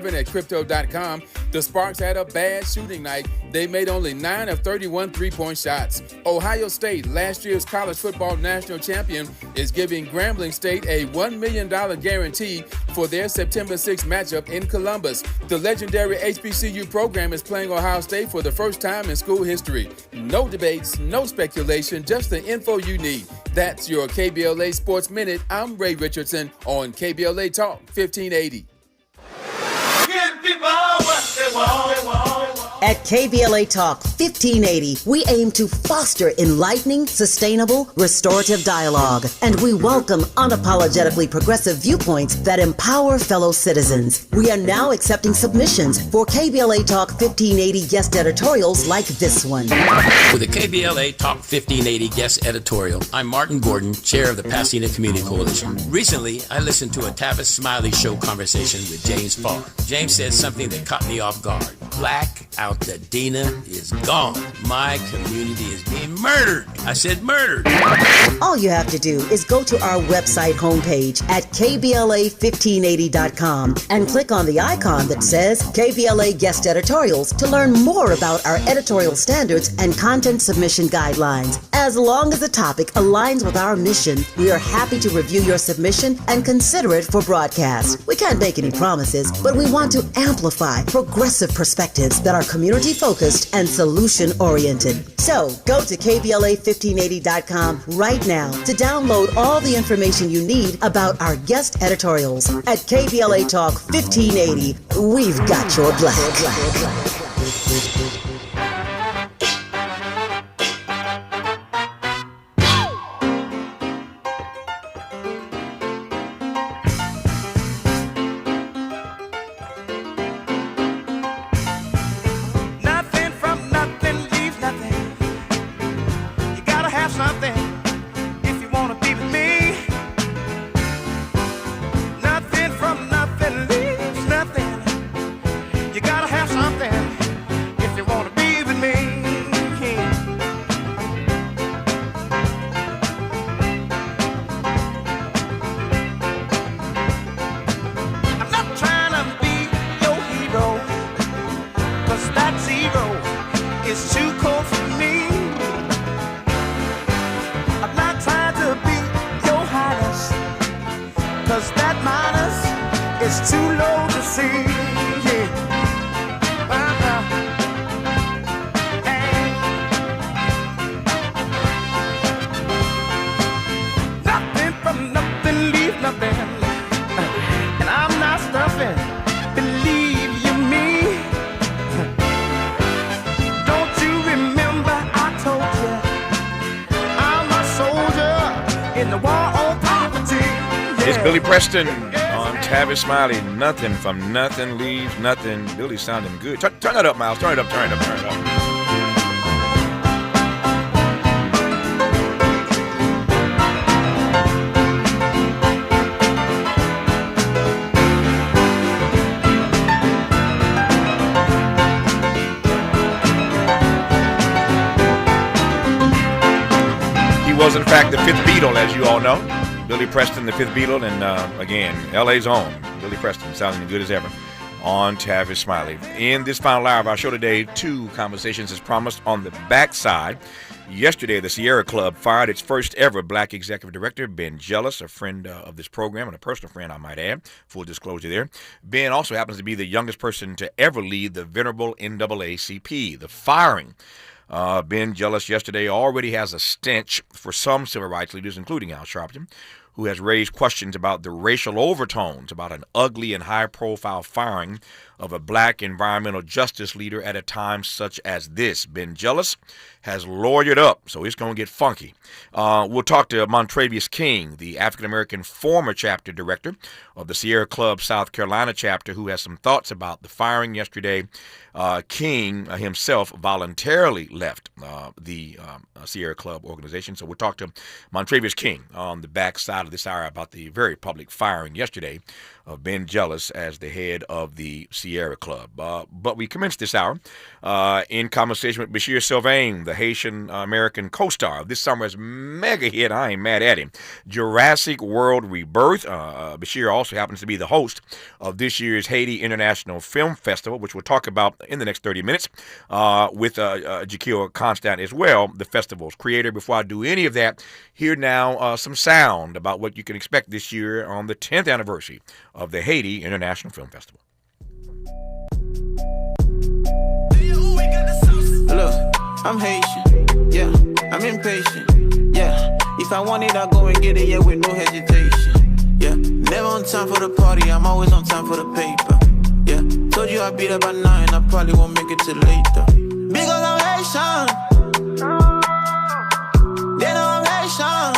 At Crypto.com, the Sparks had a bad shooting night. They made only 9 of 31 three-point shots. Ohio State, last year's college football national champion, is giving Grambling State a $1 million guarantee for their September 6th matchup in Columbus. The legendary HBCU program is playing Ohio State for the first time in school history. No debates, no speculation, just the info you need. That's your KBLA Sports Minute. I'm Ray Richardson on KBLA Talk 1580. At KBLA Talk 1580, we aim to foster enlightening, sustainable, restorative dialogue, and we welcome unapologetically progressive viewpoints that empower fellow citizens. We are now accepting submissions for KBLA Talk 1580 guest editorials like this one. For the KBLA Talk 1580 guest editorial, I'm Martin Gordon, chair of the Pasadena Community Coalition. Recently, I listened to a Tavis Smiley show conversation with James Farr. James said something that caught me off guard. Black Altadena is gone. My community is being murdered. I said murdered. All you have to do is go to our website homepage at KBLA1580.com and click on the icon that says KBLA Guest Editorials to learn more about our editorial standards and content submission guidelines. As long as the topic aligns with our mission, we are happy to review your submission and consider it for broadcast. We can't make any promises, but we want to amplify progressive perspectives that are community-focused and solution-oriented. So, go to KBLA1580.com right now to download all the information you need about our guest editorials. At KBLA Talk 1580, we've got your black. Preston on Tavis Smiley. Nothing from nothing leaves nothing. Billy sounding good. Turn it up, Miles. Turn it up. He was, in fact, the fifth Beatle, as you all know. Billy Preston, the fifth Beatle, and again, LA's own Billy Preston, sounding good as ever on Tavis Smiley. In this final hour of our show today, 2 conversations as promised on the backside. Yesterday, the Sierra Club fired its first ever black executive director, Ben Jealous, a friend of this program and a personal friend, I might add. Full disclosure there. Ben also happens to be the youngest person to ever lead the venerable NAACP. The firing Ben Jealous yesterday already has a stench for some civil rights leaders, including Al Sharpton, who has raised questions about the racial overtones about an ugly and high-profile firing of a black environmental justice leader at a time such as this. Ben Jealous has lawyered up, so it's going to get funky. We'll talk to Montravius King, the African-American former chapter director of the Sierra Club South Carolina chapter, who has some thoughts about the firing yesterday. King himself voluntarily left the Sierra Club organization, so we'll talk to Montravius King on the backside of this hour about the very public firing yesterday of Ben Jealous as the head of the Sierra Club. But we commenced this hour in conversation with Béchir Sylvain, the Haitian-American co-star of this summer's mega hit, I ain't mad at him, Jurassic World Rebirth. Béchir also happens to be the host of this year's Haiti International Film Festival, which we'll talk about in the next 30 minutes with Jacquil Constant as well, the festival's creator. Before I do any of that, here now some sound about what you can expect this year on the 10th anniversary of the Haiti International Film Festival. Look, I'm Haitian, yeah, I'm impatient, yeah. If I want it, I'll go and get it, yeah, with no hesitation, yeah. Never on time for the party, I'm always on time for the paper, yeah. Told you I'd be there by 9, I probably won't make it till later. Because I'm Haitian, they know I'm Haitian.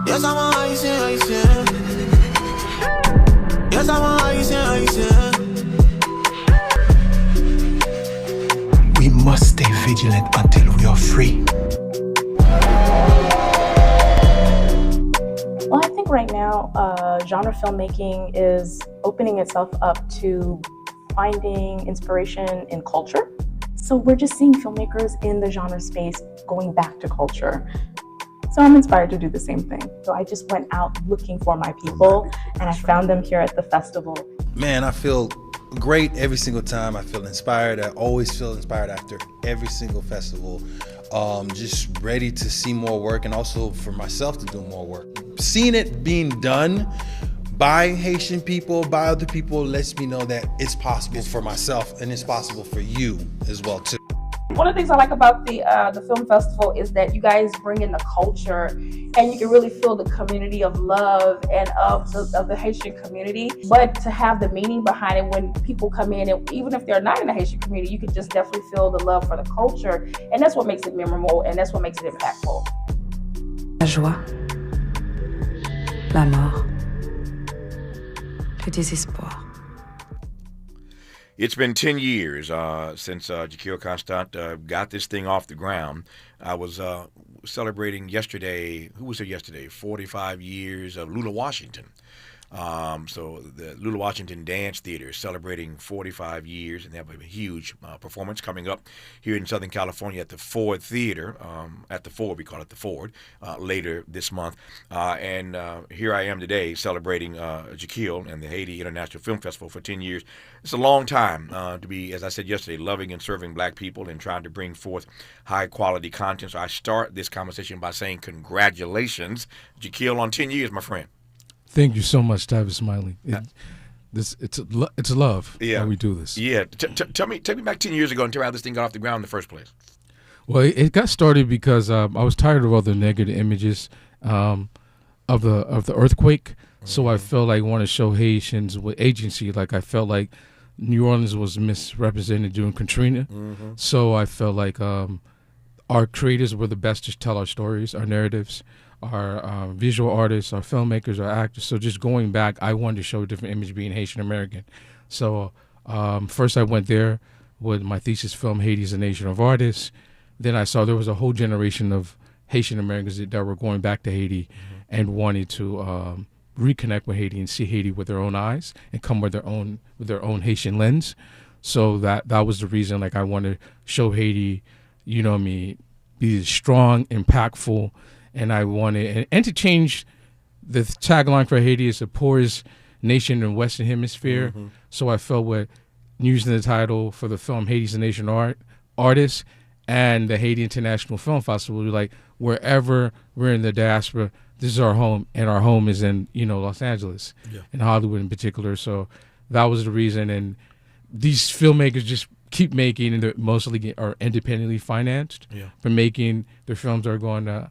Yes, I'm a Haitian. Yes, I'm a Haitian. We must stay vigilant until we are free. Well, I think right now, genre filmmaking is opening itself up to finding inspiration in culture. So we're just seeing filmmakers in the genre space going back to culture. So I'm inspired to do the same thing. So I just went out looking for my people, and I found them here at the festival. Man, I feel great every single time. I feel inspired. I always feel inspired after every single festival. Just ready to see more work, and also for myself to do more work. Seeing it being done by Haitian people, by other people, lets me know that it's possible for myself, and it's possible for you as well too. One of the things I like about the film festival is that you guys bring in the culture, and you can really feel the community of love and of the Haitian community. But to have the meaning behind it, when people come in, and even if they're not in the Haitian community, you can just definitely feel the love for the culture, and that's what makes it memorable, and that's what makes it impactful. La joie, la mort, le désespoir. It's been 10 years since Jacquil Constant got this thing off the ground. I was celebrating yesterday, who was there yesterday? 45 years of Lula Washington. So the Lula Washington Dance Theater is celebrating 45 years, and they have a huge performance coming up here in Southern California at the Ford Theater, at the Ford, we call it the Ford, later this month. And here I am today celebrating Jacquil and the Haiti International Film Festival for 10 years. It's a long time to be, as I said yesterday, loving and serving black people and trying to bring forth high-quality content. So I start this conversation by saying congratulations, Jacquil, on 10 years, my friend. Thank you so much, Tavis, Smiley. It's love that we do this. Yeah. Take me back 10 years ago and tell me how this thing got off the ground in the first place. Well, it got started because I was tired of all the negative images of the earthquake. Mm-hmm. So I felt like I wanted to show Haitians with agency. Like I felt like New Orleans was misrepresented during Katrina. Mm-hmm. So I felt like our creators were the best to tell our stories, our narratives. Our visual artists, our filmmakers, our actors. So just going back, I wanted to show a different image being Haitian-American. So first I went there with my thesis film, Haiti is a Nation of Artists. Then I saw there was a whole generation of Haitian-Americans that were going back to Haiti and wanted to reconnect with Haiti and see Haiti with their own eyes and come with their own Haitian lens. So that was the reason, like I wanted to show Haiti, you know what I mean, be strong, impactful. And I wanted, and to change the tagline for Haiti is the poorest nation in the Western Hemisphere. Mm-hmm. So I felt with using the title for the film Haiti's a Nation Artist and the Haiti International Film Festival, like wherever we're in the diaspora, this is our home, and our home is in, Los Angeles, in Hollywood in particular. So that was the reason. And these filmmakers just keep making, and they're mostly are independently financed. But making their films are going to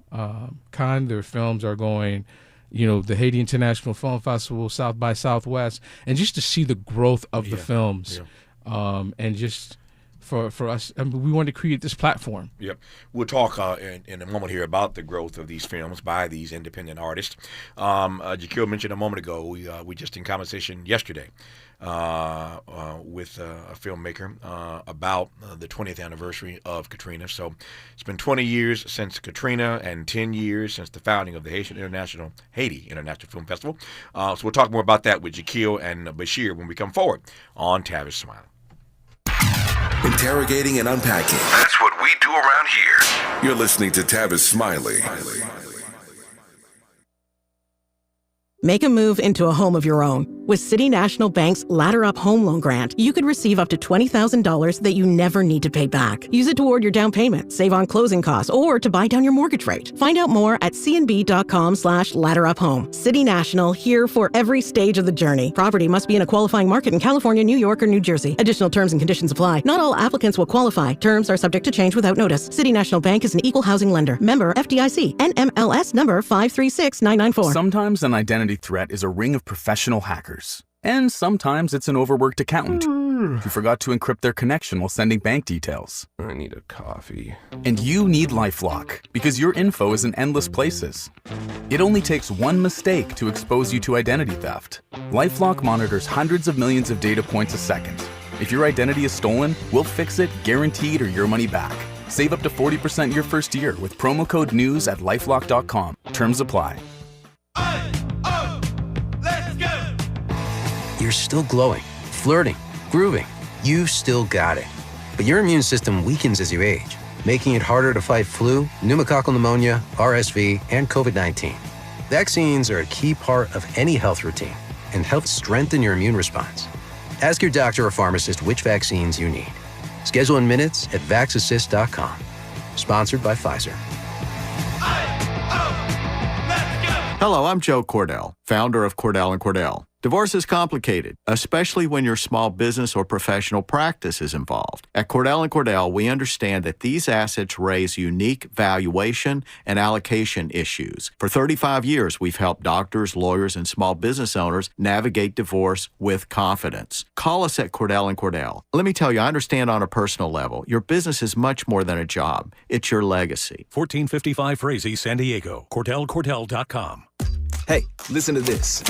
Cannes, their films are going, the Haiti International Film Festival, South by Southwest, and just to see the growth of the films, and just for us. I mean, we wanted to create this platform. Yep. We'll talk in a moment here about the growth of these films by these independent artists. Jacquil mentioned a moment ago, we just in conversation yesterday with a filmmaker about the 20th anniversary of Katrina. So it's been 20 years since Katrina and 10 years since the founding of the Haiti International Film Festival. So we'll talk more about that with Jacquil and Béchir when we come forward on Tavis Smiley. Interrogating and unpacking. That's what we do around here. You're listening to Tavis Smiley. Make a move into a home of your own. With City National Bank's Ladder Up Home Loan Grant, you could receive up to $20,000 that you never need to pay back. Use it toward your down payment, save on closing costs, or to buy down your mortgage rate. Find out more at cnb.com/ladderuphome. City National, here for every stage of the journey. Property must be in a qualifying market in California, New York, or New Jersey. Additional terms and conditions apply. Not all applicants will qualify. Terms are subject to change without notice. City National Bank is an equal housing lender. Member FDIC. NMLS number 536994. Sometimes an identity threat is a ring of professional hackers. And sometimes it's an overworked accountant who forgot to encrypt their connection while sending bank details. I need a coffee. And you need LifeLock, because your info is in endless places. It only takes one mistake to expose you to identity theft. LifeLock monitors hundreds of millions of data points a second. If your identity is stolen, we'll fix it, guaranteed, or your money back. Save up to 40% your first year with promo code NEWS at lifelock.com. Terms apply. You're still glowing, flirting, grooving. You've still got it. But your immune system weakens as you age, making it harder to fight flu, pneumococcal pneumonia, RSV, and COVID-19. Vaccines are a key part of any health routine and help strengthen your immune response. Ask your doctor or pharmacist which vaccines you need. Schedule in minutes at vaxassist.com. Sponsored by Pfizer. Hello, I'm Joe Cordell, founder of Cordell & Cordell. Divorce is complicated, especially when your small business or professional practice is involved. At Cordell & Cordell, we understand that these assets raise unique valuation and allocation issues. For 35 years, we've helped doctors, lawyers, and small business owners navigate divorce with confidence. Call us at Cordell & Cordell. Let me tell you, I understand on a personal level, your business is much more than a job. It's your legacy. 1455 Frazee, San Diego. CordellCordell.com. Hey, listen to this.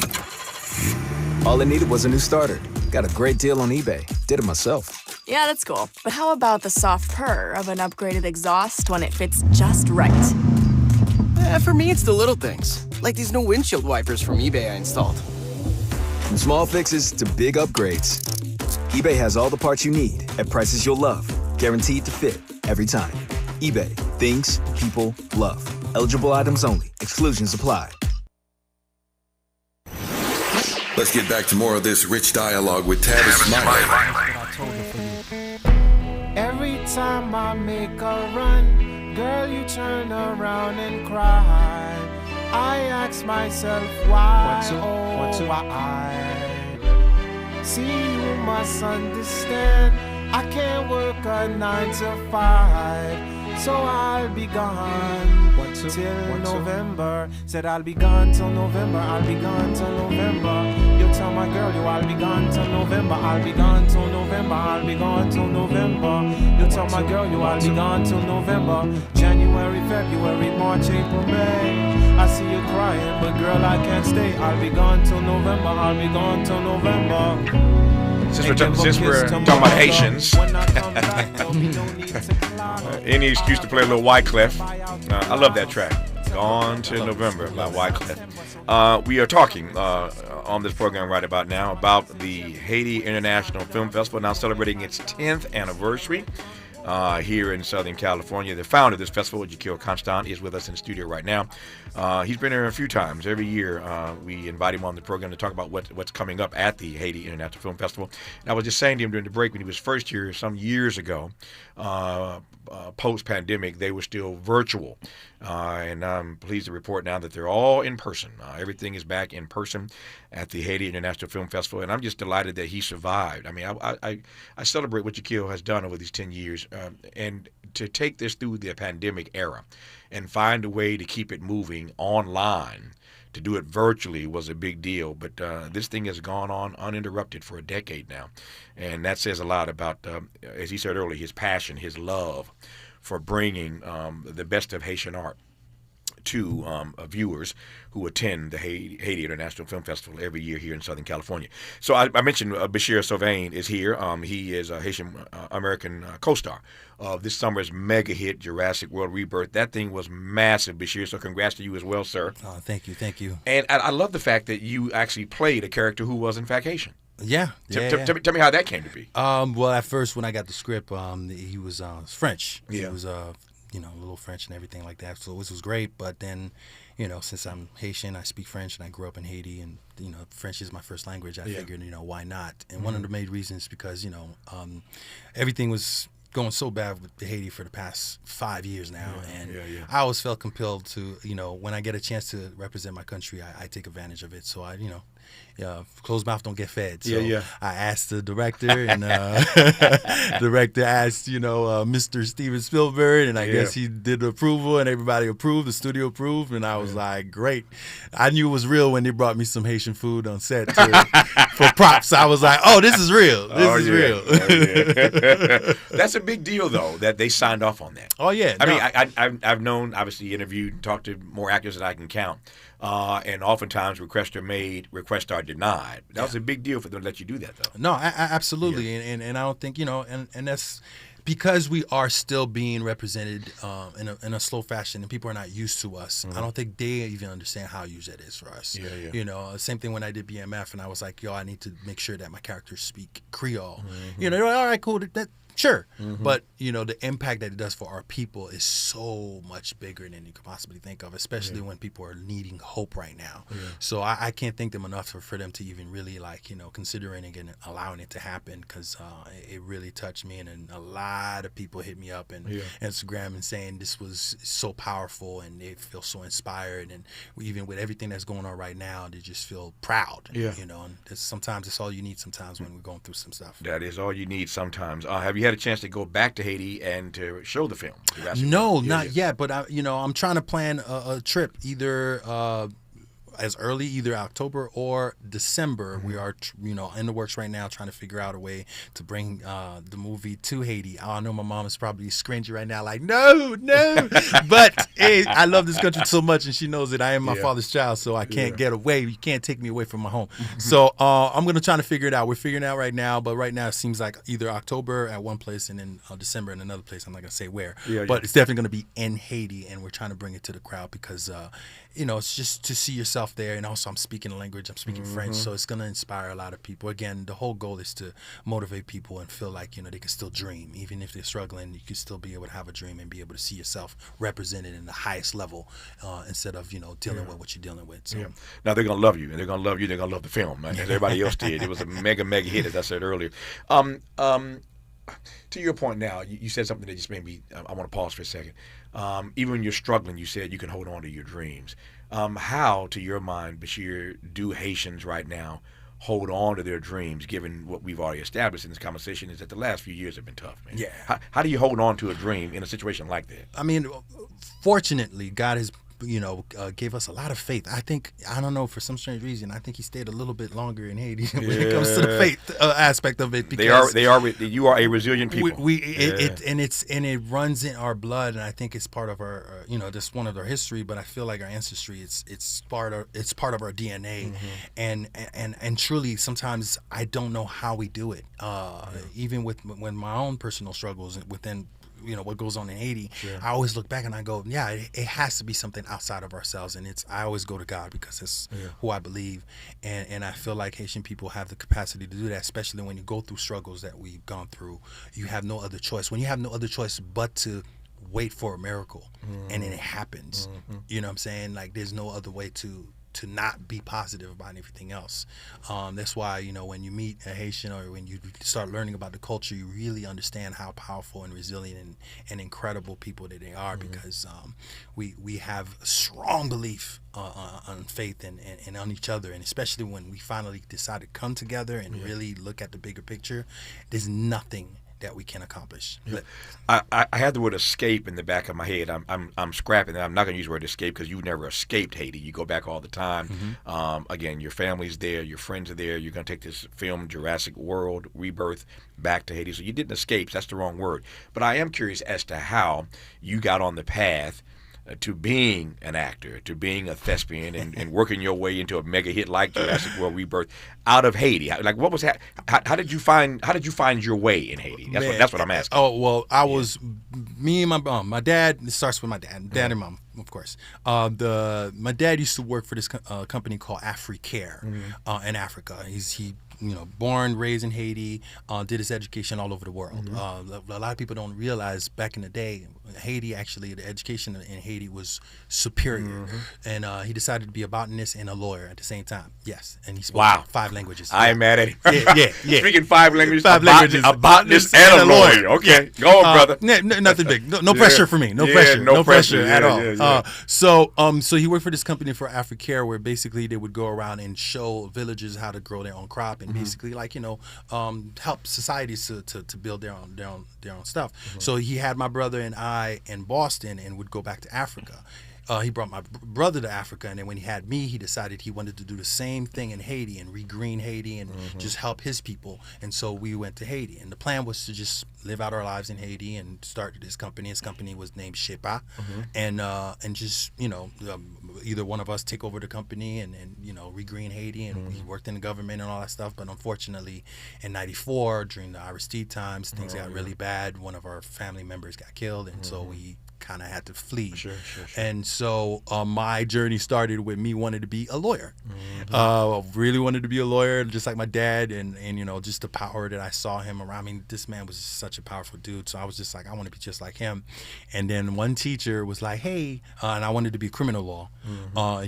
All I needed was a new starter. Got a great deal on eBay. Did it myself. Yeah, that's cool. But how about the soft purr of an upgraded exhaust when it fits just right? For me, it's the little things, like these new windshield wipers from eBay I installed. From small fixes to big upgrades, eBay has all the parts you need at prices you'll love. Guaranteed to fit every time. eBay. Things people love. Eligible items only. Exclusions apply. Let's get back to more of this rich dialogue with Tavis Smiley. Every time I make a run, girl, you turn around and cry. I ask myself why, why? See, you must understand, I can't work a 9 to 5, so I'll be gone till November. Said I'll be gone till November, I'll be gone till November. You tell my girl you I'll be gone till November, I'll be gone till November, I'll be gone till November. You tell my girl you I'll be gone till November. January, February, March, April, May. I see you crying, but girl I can't stay. I'll be gone till November, I'll be gone till November. Since we're talking about Haitians, any excuse to play a little Wyclef. I love that track, Gone Till November by Wyclef. We are talking on this program right about now about the Haiti International Film Festival, now celebrating its 10th anniversary here in Southern California. The founder of this festival, Jacquil Constant, is with us in the studio right now. He's been here a few times. Every year we invite him on the program to talk about what's coming up at the Haiti International Film Festival. And I was just saying to him during the break when he was first here some years ago, post-pandemic, they were still virtual. And I'm pleased to report now that they're all in person. Everything is back in person at the Haiti International Film Festival, and I'm just delighted that he survived. I mean, I celebrate what Jacquil has done over these 10 years, and to take this through the pandemic era and find a way to keep it moving online to do it virtually was a big deal. But this thing has gone on uninterrupted for a decade now. And that says a lot about, as he said earlier, his passion, his love for bringing the best of Haitian art to viewers who attend the Haiti International Film Festival every year here in Southern California. So I mentioned Béchir Sylvain is here. He is a Haitian-American co-star of this summer's mega hit, Jurassic World Rebirth. That thing was massive, Béchir, so congrats to you as well, sir. Thank you. And I love the fact that you actually played a character who was, in fact, Haitian. Yeah. Tell me how that came to be. Well, at first, when I got the script, he was French. Yeah. He was a little French and everything like that. So this was great. But then, since I'm Haitian, I speak French, and I grew up in Haiti, and French is my first language. I figured, why not? And one of the main reasons because everything was going so bad with Haiti for the past 5 years now, and I always felt compelled to, when I get a chance to represent my country, I take advantage of it. So I, closed mouth don't get fed. So I asked the director, and director asked, Mr. Steven Spielberg, and I guess he did the approval, and everybody approved, the studio approved, and I was like, great. I knew it was real when they brought me some Haitian food on set for props. I was like, oh, this is real. This is real. That's a big deal, though, that they signed off on that. Oh, yeah. I mean, I've known, obviously, interviewed and talked to more actors than I can count. And oftentimes requests are made, requests are denied. That was a big deal for them to let you do that, though. No, absolutely. And I don't think, and that's because we are still being represented in a slow fashion and people are not used to us. I don't think they even understand how huge that is for us. Same thing when I did BMF and I was like, I need to make sure that my characters speak Creole. They're like, all right, cool. Sure. But, the impact that it does for our people is so much bigger than you could possibly think of, especially when people are needing hope right now. So I can't thank them enough for them to even really, considering it and allowing it to happen, because it really touched me. And a lot of people hit me up and Instagram and saying this was so powerful and they feel so inspired. And even with everything that's going on right now, they just feel proud. And sometimes it's all you need sometimes when we're going through some stuff. That is all you need sometimes. Have you had a chance to go back to Haiti and to show the film? No, not yet. But I'm trying to plan a trip either as early either October or December. We are in the works right now trying to figure out a way to bring the movie to Haiti. I know my mom is probably scringing right now like no but hey, I love this country so much and she knows that I am my father's child, so I can't get away. You can't take me away from my home. So I'm gonna try to figure it out. We're figuring it out right now, but right now it seems like either October at one place and then December in another place. I'm not gonna say where, but it's definitely gonna be in Haiti, and we're trying to bring it to the crowd because it's just to see yourself there. And also I'm speaking the language, I'm speaking French, so it's going to inspire a lot of people. Again, the whole goal is to motivate people and feel like they can still dream. Even if they're struggling, you can still be able to have a dream and be able to see yourself represented in the highest level instead of dealing with what you're dealing with. So. Now they're going to love you, and they're going to love you, they're going to love the film, as everybody else did. It was a mega hit, as I said earlier. To your point now, you said something that just made me, I want to pause for a second. Even when you're struggling, you said you can hold on to your dreams. How, to your mind, Béchir, do Haitians right now hold on to their dreams, given what we've already established in this conversation, is that the last few years have been tough, man? Yeah. How do you hold on to a dream in a situation like that? I mean, fortunately, God has gave us a lot of faith. I don't know, for some strange reason, I think he stayed a little bit longer in Haiti when it comes to the faith aspect of it. Because you are a resilient people. It runs in our blood, and I think it's part of our, just one of our history. But I feel like our ancestry, it's part of our DNA, and truly, sometimes I don't know how we do it. Even when my own personal struggles within. What goes on in Haiti, I always look back and I go, it has to be something outside of ourselves, and I always go to God because it's who I believe, and I feel like Haitian people have the capacity to do that, especially when you go through struggles that we've gone through. You have no other choice. When you have no other choice but to wait for a miracle, and then it happens. You know what I'm saying? Like, there's no other way to not be positive about everything else. That's why, when you meet a Haitian or when you start learning about the culture, you really understand how powerful and resilient and incredible people that they are, because we have a strong belief on faith and on each other, and especially when we finally decide to come together and really look at the bigger picture, there's nothing that we can accomplish. I had the word escape in the back of my head. I'm scrapping it. I'm not going to use the word escape because you never escaped Haiti. You go back all the time. Again, your family's there, your friends are there. You're going to take this film, Jurassic World Rebirth, back to Haiti. So you didn't escape. That's the wrong word. But I am curious as to how you got on the path to being an actor, to being a thespian, and working your way into a mega hit like Jurassic World Rebirth out of Haiti. Like, what was how did you find your way in Haiti? That's what I'm asking. Oh well, I was me and my mom. My dad. It starts with my dad and mom, of course. My dad used to work for this company called AfriCare in Africa. He born, raised in Haiti, did his education all over the world. A lot of people don't realize back in the day, Haiti, actually, the education in Haiti was superior. And he decided to be a botanist and a lawyer at the same time. Yes. And he spoke 5 languages. I am mad at him. Yeah. Speaking 5 languages, a botanist and a lawyer. Okay. Go on, brother. Nothing big. No pressure for me. No pressure at all. So he worked for this company for AfriCare, where basically they would go around and show villagers how to grow their own crop and basically help societies to build their own stuff. So he had my brother and I in Boston and would go back to Africa. He brought my brother to Africa, and then when he had me, he decided he wanted to do the same thing in Haiti and regreen Haiti and just help his people. And so we went to Haiti, and the plan was to just live out our lives in Haiti and start this company. His company was named Shepa, and just either one of us take over the company and regreen Haiti, and we worked in the government and all that stuff. But unfortunately, in '94, during the Aristide times, things got really bad. One of our family members got killed, and so we kind of had to flee. Sure. And so my journey started with me wanting to be a lawyer. Really wanted to be a lawyer, just like my dad, and just the power that I saw him around. I mean, this man was such a powerful dude, so I was just like, I want to be just like him. And then one teacher was like, hey, and I wanted to be criminal law.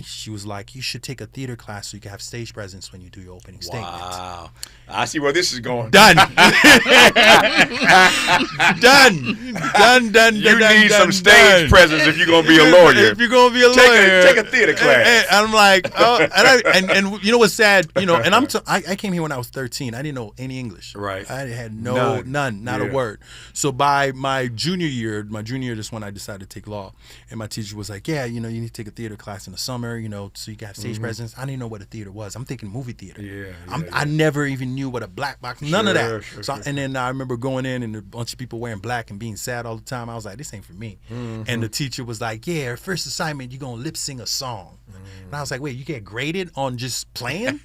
She was like, you should take a theater class so you can have stage presence when you do your opening statement. Wow. I see where this is going. Done. Done. You need some stage presence if you're gonna be a lawyer. If you're gonna be a lawyer, take a theater class. And I'm like, and you know what's sad? And I came here when I was 13. I didn't know any English. Right. I had none, not a word. So by my junior year, just when I decided to take law, and my teacher was like, yeah, you need to take a theater class in the summer, so you can have stage presence. I didn't know what a theater was. I'm thinking movie theater. I never even knew what a black box, none of that. And then I remember going in and a bunch of people wearing black and being sad all the time. I was like, this ain't for me. And the teacher was like, yeah, first assignment, you're going to lip sing a song. And I was like, wait, you get graded on just playing?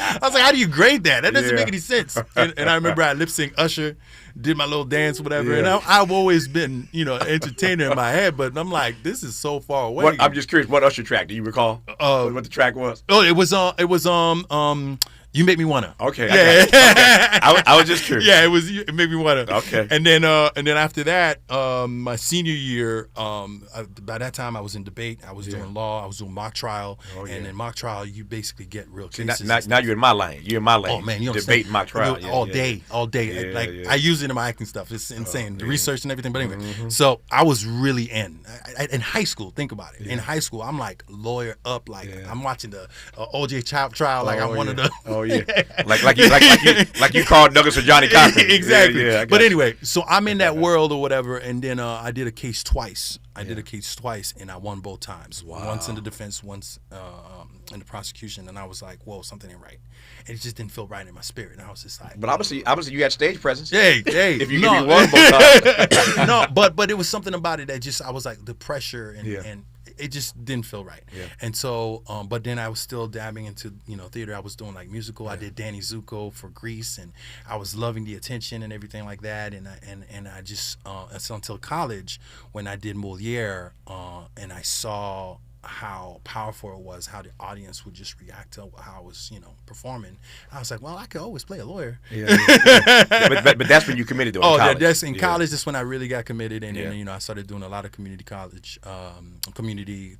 I was like, how do you grade that? That doesn't make any sense. And I remember I lip sing Usher, did my little dance or whatever. And I've always been, entertainer in my head, but I'm like, this is so far away. I'm just curious, what Usher track? Do you recall what the track was? Oh, it was You Make Me Wanna. Okay. Yeah. Okay. I was just curious. Yeah, it made me wanna. Okay. And then after that, my senior year, by that time I was in debate. I was doing law. I was doing mock trial. And in mock trial, you basically get real cases. Now you're in my lane. You're in my lane. Oh man, you debate mock trial all day. I use it in my acting stuff. It's insane, the research and everything. But anyway, so I was really in high school. Think about it. In high school, I'm like lawyer up. I'm watching the OJ trial. Like I'm one of the. Oh yeah, like you called Douglas or Johnny Cochran. Exactly. But anyway, so I'm in that world or whatever, and then I did a case twice. And I won both times. Wow. Once in the defense, once in the prosecution, and I was like, whoa, something ain't right. And it just didn't feel right in my spirit. And I was just like, but obviously you had stage presence. Hey, if you won both times. No, but it was something about it that just I was like the pressure and it just didn't feel right. Yeah. And so, but then I was still dabbing into, theater. I was doing like musical. Yeah. I did Danny Zuko for Grease, and I was loving the attention and everything like that. And I just, it's until college when I did Moliere, and I saw how powerful it was, how the audience would just react to how I was, performing. I was like, well, I could always play a lawyer. But that's when you committed to college. That's in college. That's when I really got committed, and then I started doing a lot of community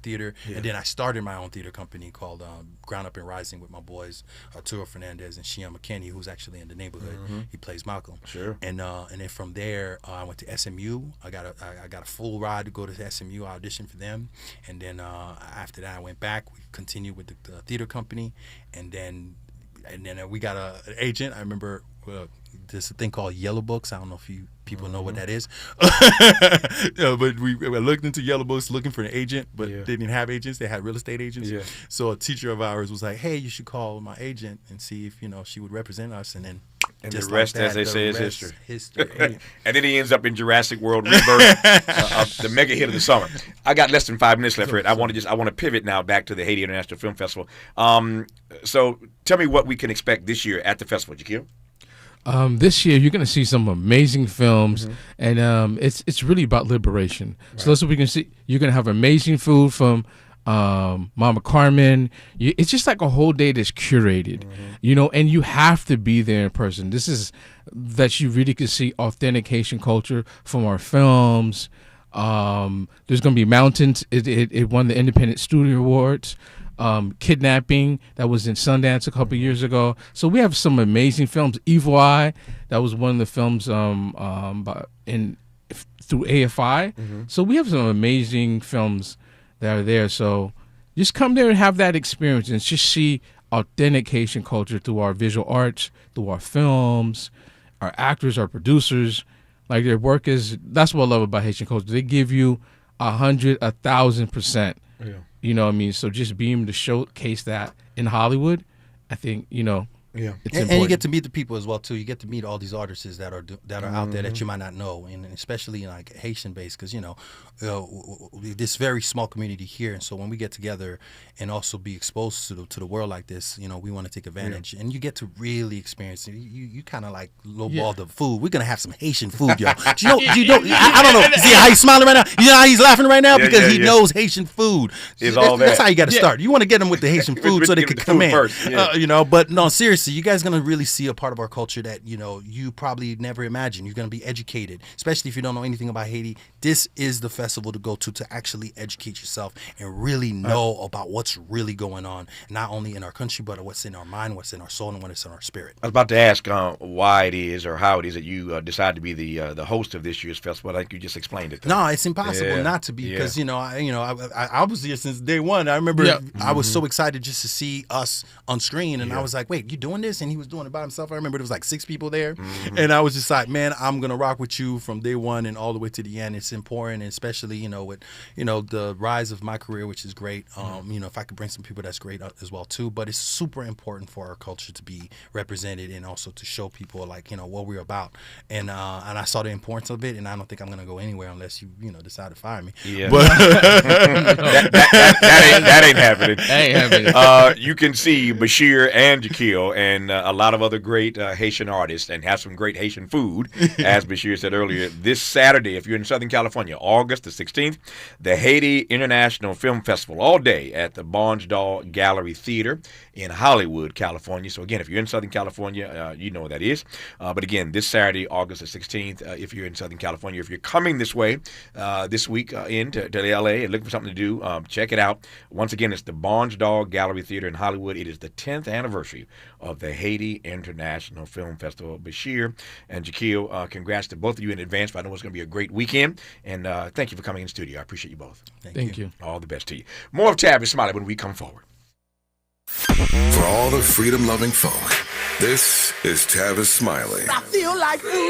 theater, and then I started my own theater company called Ground Up and Rising with my boys Arturo Fernandez and Sheehan McKinney, who's actually in the neighborhood. He plays Malcolm. Sure. And then from there, I went to SMU. I got a full ride to go to SMU, audition for them, and then. After that, I went back. We continued with the theater company, and then we got an agent. I remember there's a thing called yellow books. I don't know if you people know what that is. But we looked into yellow books looking for an agent, but they didn't have agents. They had real estate agents. Yeah. So a teacher of ours was like, hey, you should call my agent and see if, she would represent us. And then just the rest, like that, as they say, is history. And then he ends up in Jurassic World Rebirth, the mega hit of the summer. I got less than 5 minutes left for it. I want to pivot now back to the Haiti International Film Festival. So tell me what we can expect this year at the festival, Jacquil. This year, you're going to see some amazing films, and it's really about liberation. Right. So that's what we can see. You're going to have amazing food from Mama Carmen. It's just like a whole day that's curated, and you have to be there in person. This is that you really can see authentic Haitian culture from our films. There's going to be Mountains. It won the Independent Studio Awards. Kidnapping, that was in Sundance a couple years ago. So we have some amazing films. Evil Eye, that was one of the films through AFI. So we have some amazing films that are there. So just come there and have that experience and just see authentic Haitian culture through our visual arts, through our films, our actors, our producers. Like their work that's what I love about Haitian culture. They give you 100, 1,000%. Yeah. You know what I mean? So just being able to showcase that in Hollywood, I think, it's important. And you get to meet the people as well, too. You get to meet all these artists that are out there that you might not know, and especially like Haitian based, because this very small community here, and so when we get together and also be exposed to the world like this, we want to take advantage, and you get to really experience it. You kind of like lowball the food. We're gonna have some Haitian food, yo. I don't know. See how he's smiling right now? You know how he's laughing right now because he knows Haitian food. That's how you got to start. You want to get them with the Haitian food so they can come in. First, but no, seriously, you guys gonna really see a part of our culture that you probably never imagined. You're gonna be educated, especially if you don't know anything about Haiti. This is the festival to go to actually educate yourself and really know about what's really going on, not only in our country, but what's in our mind, what's in our soul, and what's in our spirit. I was about to ask why it is or how it is that you decided to be the host of this year's festival. I think you just explained it. No, it's impossible not to be because I was here since day one. I remember I was so excited just to see us on screen, and I was like, "Wait, you doing this?" And he was doing it by himself. I remember there was like 6 people there, and I was just like, "Man, I'm gonna rock with you from day one and all the way to the end." It's important, and especially with the rise of my career, which is great. If I could bring some people, that's great as well too. But it's super important for our culture to be represented and also to show people what we're about. And I saw the importance of it, and I don't think I'm gonna go anywhere unless you decide to fire me. Yeah, but that ain't happening. That ain't happening. You can see Béchir and Jacquil and a lot of other great Haitian artists and have some great Haitian food, as Béchir said earlier. This Saturday, if you're in Southern California, August the 16th, the Haiti International Film Festival, all day at the Barnsdall Gallery Theater in Hollywood, California. So again, if you're in Southern California, you know what that is. But again, this Saturday, August the 16th, if you're in Southern California, if you're coming this way this week into LA and looking for something to do, check it out. Once again, it's the Barnsdall Gallery Theater in Hollywood. It is the 10th anniversary of the Haiti International Film Festival. Béchir and Jacquil, congrats to both of you in advance. But I know it's going to be a great weekend. And thank you for coming in the studio. I appreciate you both. Thank you. All the best to you. More of Tavis Smiley when we come forward. For all the freedom-loving folk, this is Tavis Smiley. I feel like freedom.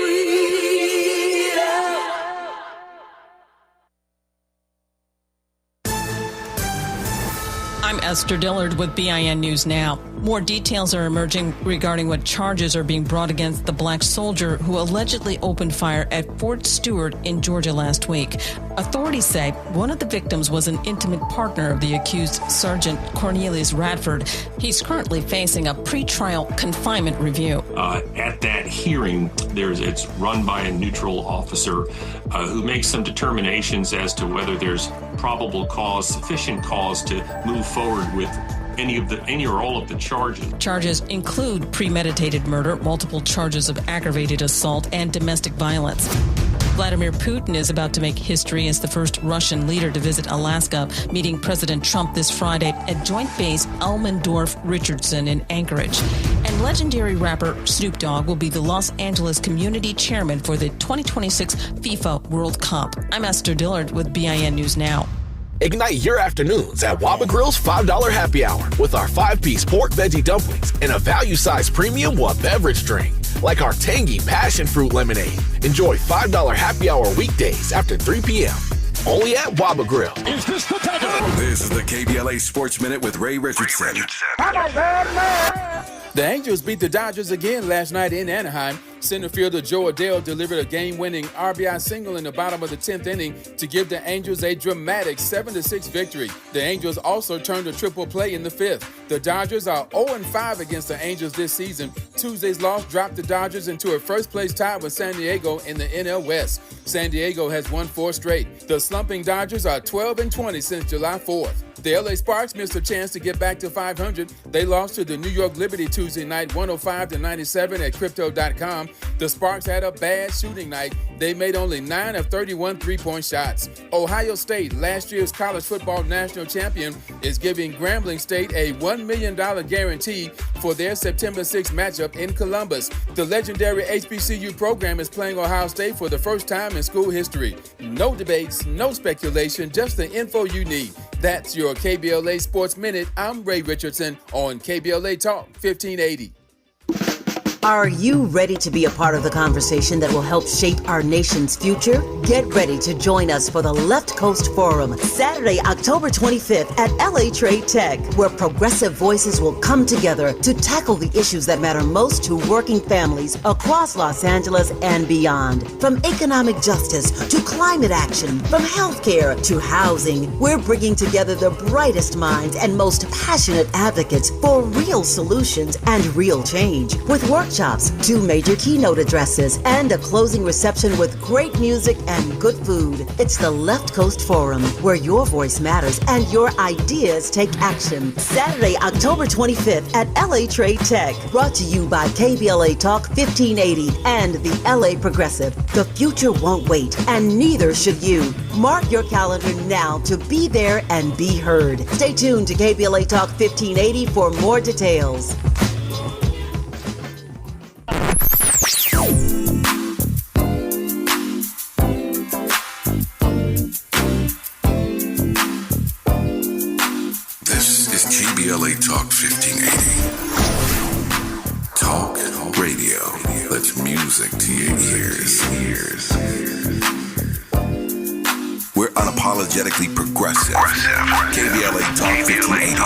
I'm Esther Dillard with BIN News Now. More details are emerging regarding what charges are being brought against the black soldier who allegedly opened fire at Fort Stewart in Georgia last week. Authorities say one of the victims was an intimate partner of the accused, Sergeant Cornelius Radford. He's currently facing a pretrial confinement review. At that hearing, it's run by a neutral officer who makes some determinations as to whether there's probable cause, sufficient cause to move forward with any or all of the charges. Charges include premeditated murder, multiple charges of aggravated assault, and domestic violence. Vladimir Putin is about to make history as the first Russian leader to visit Alaska, meeting President Trump this Friday at Joint Base Elmendorf-Richardson in Anchorage. And legendary rapper Snoop Dogg will be the Los Angeles community chairman for the 2026 FIFA World Cup. I'm Esther Dillard with BIN News Now. Ignite your afternoons at Waba Grill's $5 happy hour with our 5-piece pork veggie dumplings and a value-sized premium beverage drink, like our tangy passion fruit lemonade. Enjoy $5 happy hour weekdays after 3 p.m. Only at Waba Grill. This is the KBLA Sports Minute with Ray Richardson. The Angels beat the Dodgers again last night in Anaheim. Center fielder Joe Adele delivered a game-winning RBI single in the bottom of the 10th inning to give the Angels a dramatic 7-6 victory. The Angels also turned a triple play in the 5th. The Dodgers are 0-5 against the Angels this season. Tuesday's loss dropped the Dodgers into a first-place tie with San Diego in the NL West. San Diego has won 4 straight. The slumping Dodgers are 12-20 since July 4th. The LA Sparks missed a chance to get back to 500. They lost to the New York Liberty Tuesday night 105-97 at Crypto.com. The Sparks had a bad shooting night. They made only 9 of 31 three-point shots. Ohio State, last year's college football national champion, is giving Grambling State a $1 million guarantee for their September 6th matchup in Columbus. The legendary HBCU program is playing Ohio State for the first time in school history. No debates, no speculation, just the info you need. That's your KBLA Sports Minute. I'm Ray Richardson on KBLA Talk 1580. Are you ready to be a part of the conversation that will help shape our nation's future? Get ready to join us for the Left Coast Forum, Saturday, October 25th at LA Trade Tech, where progressive voices will come together to tackle the issues that matter most to working families across Los Angeles and beyond. From economic justice to climate action, from healthcare to housing, we're bringing together the brightest minds and most passionate advocates for real solutions and real change. With workshops, 2 major keynote addresses, and a closing reception with great music and good food. It's the Left Coast Forum, where your voice matters and your ideas take action. Saturday, October 25th at LA Trade Tech. Brought to you by KBLA Talk 1580 and the LA Progressive. The future won't wait, and neither should you. Mark your calendar now to be there and be heard. Stay tuned to KBLA Talk 1580 for more details. KBLA Talk 1580. Talk radio. That's music to your ears. We're unapologetically progressive. KBLA Talk 1580.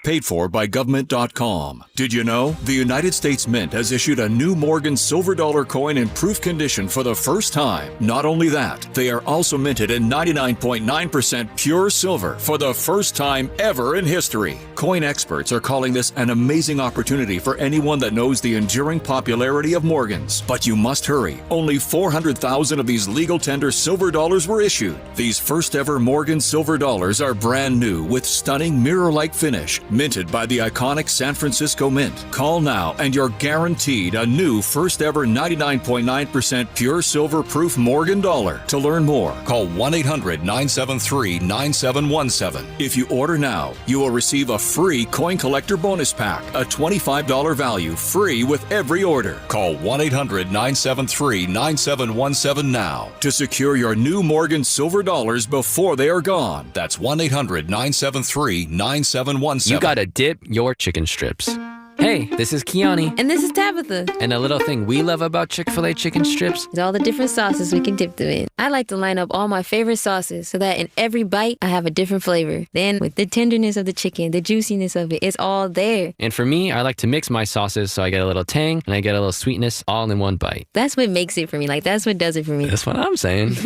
Paid for by government.com. Did you know? The United States Mint has issued a new Morgan silver dollar coin in proof condition for the first time. Not only that, they are also minted in 99.9% pure silver for the first time ever in history. Coin experts are calling this an amazing opportunity for anyone that knows the enduring popularity of Morgans. But you must hurry. Only 400,000 of these legal tender silver dollars were issued. These first ever Morgan silver dollars are brand new with stunning mirror-like finish, minted by the iconic San Francisco Mint. Call now and you're guaranteed a new first ever 99.9% pure silver proof Morgan dollar. To learn more, call 1-800-973-9717. If you order now, you will receive a free coin collector bonus pack, a $25 value, free with every order. Call 1-800-973-9717 now to secure your new Morgan silver dollars before they are gone. That's 1-800-973-9717. You gotta dip your chicken strips. Hey, this is Kiani. And this is Tabitha. And a little thing we love about Chick-fil-A chicken strips is all the different sauces we can dip them in. I like to line up all my favorite sauces so that in every bite, I have a different flavor. Then with the tenderness of the chicken, the juiciness of it, it's all there. And for me, I like to mix my sauces so I get a little tang and I get a little sweetness all in one bite. That's what makes it for me. Like, that's what does it for me. That's what I'm saying.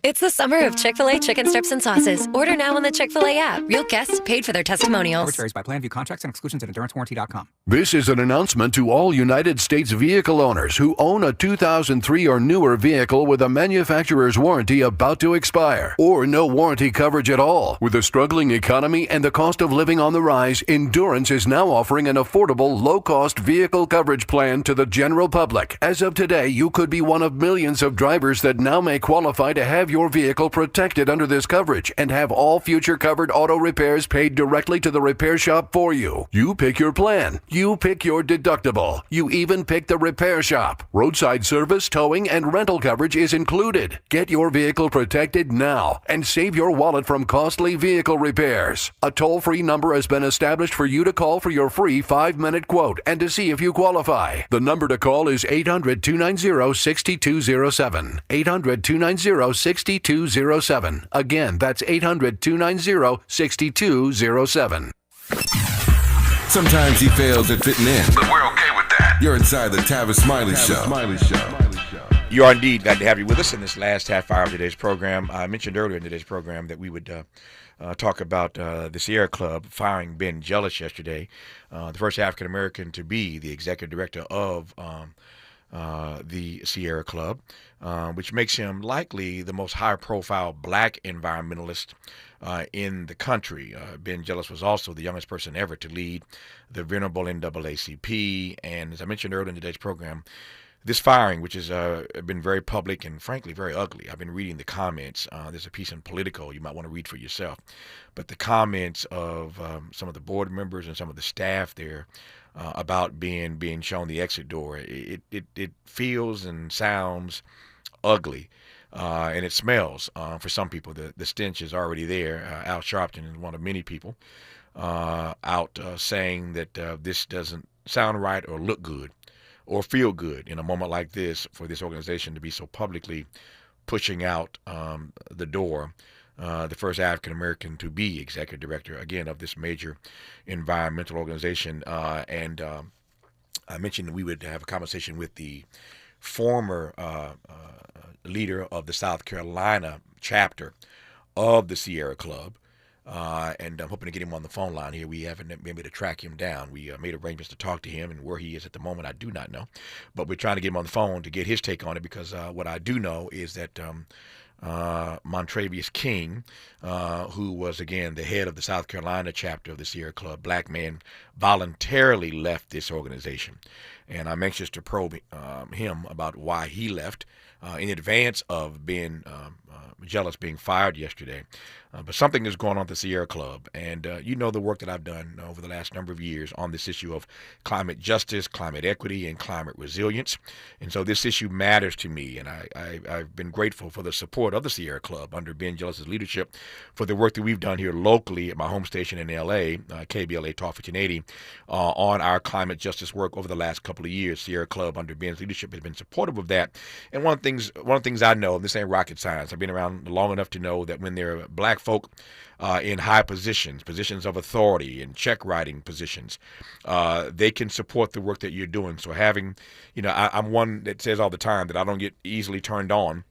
It's the summer of Chick-fil-A chicken strips and sauces. Order now on the Chick-fil-A app. Real guests paid for their testimonials. Coverage varies by plan, view contracts and exclusions at endurancewarranty.com. This is an announcement to all United States vehicle owners who own a 2003 or newer vehicle with a manufacturer's warranty about to expire, or no warranty coverage at all. With a struggling economy and the cost of living on the rise, Endurance is now offering an affordable, low-cost vehicle coverage plan to the general public. As of today, you could be one of millions of drivers that now may qualify to have your vehicle protected under this coverage and have all future covered auto repairs paid directly to the repair shop for you. You pick your plan. You You pick your deductible. You even pick the repair shop. Roadside service, towing, and rental coverage is included. Get your vehicle protected now and save your wallet from costly vehicle repairs. A toll-free number has been established for you to call for your free 5-minute quote and to see if you qualify. The number to call is 800-290-6207. 800-290-6207. Again, that's 800-290-6207. Sometimes he fails at fitting in, but we're okay with that. You're inside the Tavis Smiley Show. You are indeed glad to have you with us in this last half hour of today's program. I mentioned earlier in today's program that we would talk about the Sierra Club firing Ben Jealous yesterday, the first African-American to be the executive director of the Sierra Club, which makes him likely the most high-profile black environmentalist in the country. Ben Jealous was also the youngest person ever to lead the venerable NAACP. And as I mentioned earlier in today's program, this firing, which has been very public and frankly very ugly. I've been reading the comments. There's a piece in Politico you might want to read for yourself. But the comments of some of the board members and some of the staff there about being shown the exit door, it feels and sounds ugly. And it smells for some people. The stench is already there. Al Sharpton is one of many people out saying that this doesn't sound right or look good or feel good in a moment like this for this organization to be so publicly pushing out the door the first African-American to be executive director, again, of this major environmental organization. And I mentioned that we would have a conversation with the former leader of the South Carolina chapter of the Sierra Club, and I'm hoping to get him on the phone line here. We haven't been able to track him down. We made arrangements to talk to him, and where he is at the moment, I do not know. But we're trying to get him on the phone to get his take on it, because what I do know is that Montravius King, who was, again, the head of the South Carolina chapter of the Sierra Club, black man, voluntarily left this organization. And I'm anxious to probe him about why he left in advance of being Jealous being fired yesterday. But something is going on at the Sierra Club. And you know the work that I've done over the last number of years on this issue of climate justice, climate equity, and climate resilience. And so this issue matters to me. And I've been grateful for the support of the Sierra Club under Ben Jealous's leadership for the work that we've done here locally at my home station in L.A., KBLA Talk 1580, on our climate justice work over the last couple of years. Sierra Club under Ben's leadership has been supportive of that. And one of the things I know, this ain't rocket science, I've been around long enough to know that when there are black folk in high positions of authority and check writing positions, they can support the work that you're doing. So having, I'm one that says all the time that I don't get easily turned on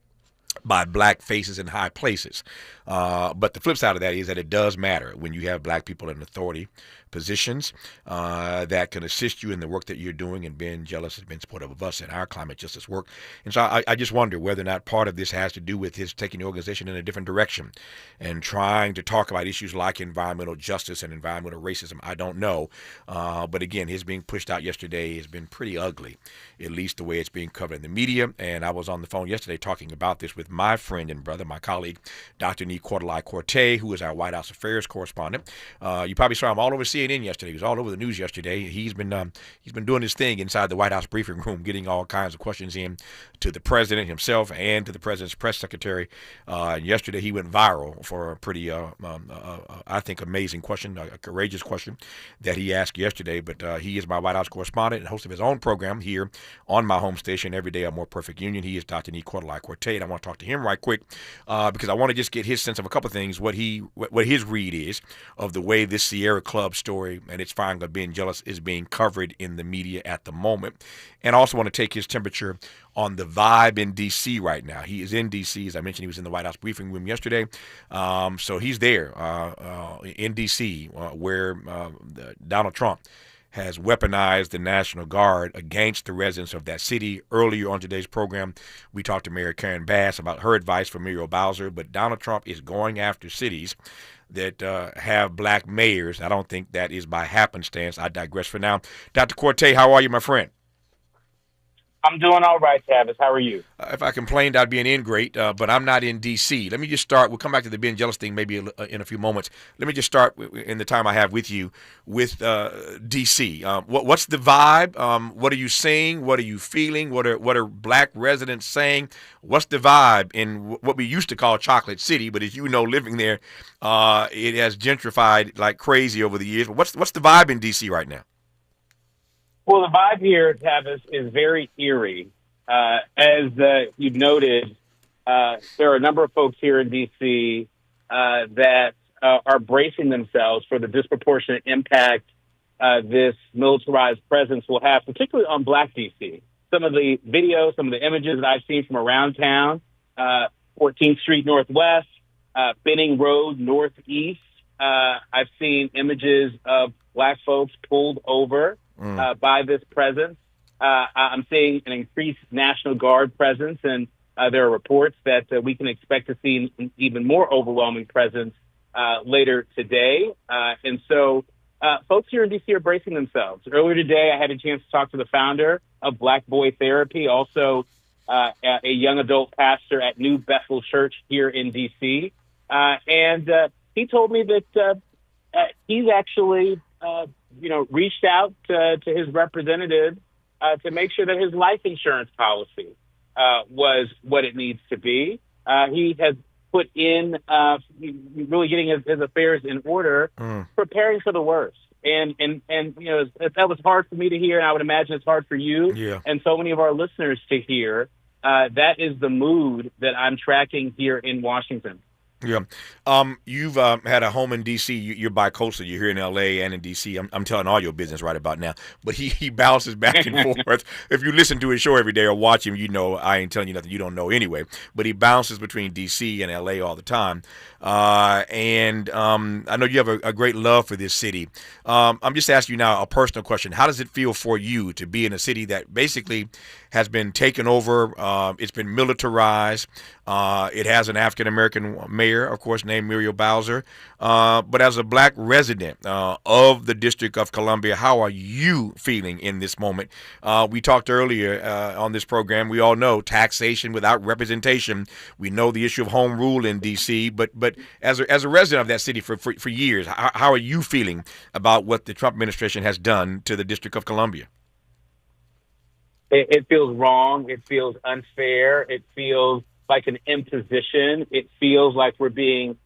by black faces in high places. But the flip side of that is that it does matter when you have black people in authority positions that can assist you in the work that you're doing. And Ben Jealous has been supportive of us in our climate justice work. And so I just wonder whether or not part of this has to do with his taking the organization in a different direction and trying to talk about issues like environmental justice and environmental racism. I don't know. But again, his being pushed out yesterday has been pretty ugly, at least the way it's being covered in the media. And I was on the phone yesterday talking about this with my friend and brother, my colleague, Dr. Nii-Quartelai Quartey, who is our White House Affairs correspondent. You probably saw him all over CNN yesterday. He was all over the news yesterday. He's been doing his thing inside the White House briefing room, getting all kinds of questions in to the president himself and to the president's press secretary. Yesterday he went viral for a pretty, I think, amazing question, a courageous question that he asked yesterday. But he is my White House correspondent and host of his own program here on my home station, Every Day a More Perfect Union. He is Dr. Nii-Quartelai Quartey, and I want to talk to him right quick because I want to just get his sense of a couple of things, what his read is of the way this Sierra Club story and its firing of being jealous is being covered in the media at the moment. And I also want to take his temperature on the vibe in D.C. right now. He is in D.C. As I mentioned, he was in the White House briefing room yesterday. So he's there in D.C. Where Donald Trump has weaponized the National Guard against the residents of that city. Earlier on today's program, we talked to Mayor Karen Bass about her advice for Muriel Bowser, but Donald Trump is going after cities that have black mayors. I don't think that is by happenstance. I digress for now. Dr. Quartey, how are you, my friend? I'm doing all right, Tavis. How are you? If I complained, I'd be an ingrate, but I'm not in D.C. Let me just start. We'll come back to the Ben Jealous thing maybe in a few moments. Let me just start in the time I have with you with D.C. What's the vibe? What are you seeing? What are you feeling? What are black residents saying? What's the vibe in what we used to call Chocolate City? But as you know, living there, it has gentrified like crazy over the years. But what's the vibe in D.C. right now? Well, the vibe here, Tavis, is very eerie. As you've noted, there are a number of folks here in D.C. That are bracing themselves for the disproportionate impact this militarized presence will have, particularly on Black D.C. Some of the videos, some of the images that I've seen from around town, 14th Street Northwest, Benning Road Northeast, I've seen images of Black folks pulled over by this presence. I'm seeing an increased National Guard presence, and there are reports that we can expect to see an even more overwhelming presence later today. And so folks here in D.C. are bracing themselves. Earlier today, I had a chance to talk to the founder of Black Boy Therapy, also a young adult pastor at New Bethel Church here in D.C. And he told me that he's actually reached out to his representative to make sure that his life insurance policy was what it needs to be. He has put in really getting his affairs in order, preparing for the worst. And that was hard for me to hear, and I would imagine it's hard for you and so many of our listeners to hear. That is the mood that I'm tracking here in Washington. Yeah. You've had a home in D.C. You're bi-coastal. You're here in L.A. and in D.C. I'm telling all your business right about now. But he bounces back and forth. If you listen to his show every day or watch him, you know I ain't telling you nothing you don't know anyway. But he bounces between D.C. and L.A. all the time. And I know you have a great love for this city. I'm just asking you now a personal question. How does it feel for you to be in a city that basically has been taken over? It's been militarized. It has an African-American mayor, of course, named Muriel Bowser. But as a black resident of the District of Columbia, how are you feeling in this moment? We talked earlier on this program. We all know taxation without representation. We know the issue of home rule in D.C. But as a resident of that city for years, how are you feeling about what the Trump administration has done to the District of Columbia? It feels wrong. It feels unfair. It feels like an imposition. It feels like we're being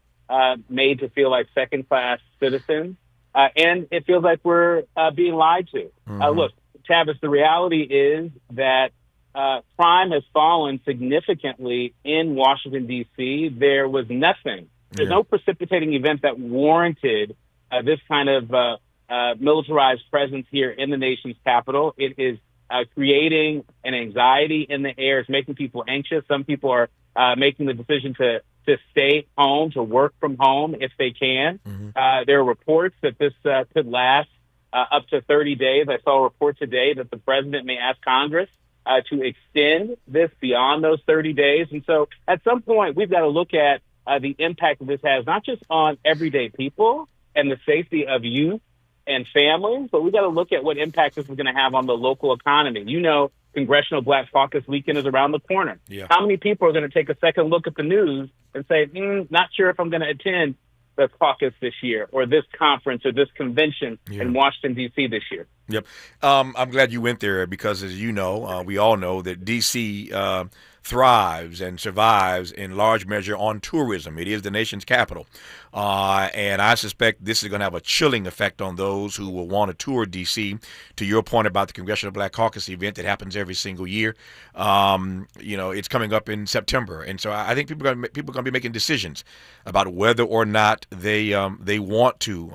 made to feel like second-class citizens. And it feels like we're being lied to. Look, Tavis, the reality is that crime has fallen significantly in Washington, D.C. There was nothing. There's no precipitating event that warranted this kind of militarized presence here in the nation's capital. It is creating an anxiety in the air. It's making people anxious. Some people are making the decision to stay home, to work from home if they can. There are reports that this could last up to 30 days. I saw a report today that the president may ask Congress to extend this beyond those 30 days. And so at some point, we've got to look at the impact that this has, not just on everyday people and the safety of youth and families, but we got to look at what impact this is going to have on the local economy. You know, Congressional Black Caucus weekend is around the corner. How many people are going to take a second look at the news and say, not sure if I'm going to attend the caucus this year or this conference or this convention in Washington, D.C. this year? Yep. I'm glad you went there because, as you know, we all know that D.C. thrives and survives in large measure on tourism. It is the nation's capital. And I suspect this is going to have a chilling effect on those who will want to tour D.C. To your point about the Congressional Black Caucus event that happens every single year, it's coming up in September. And so I think people are going to be making decisions about whether or not they want to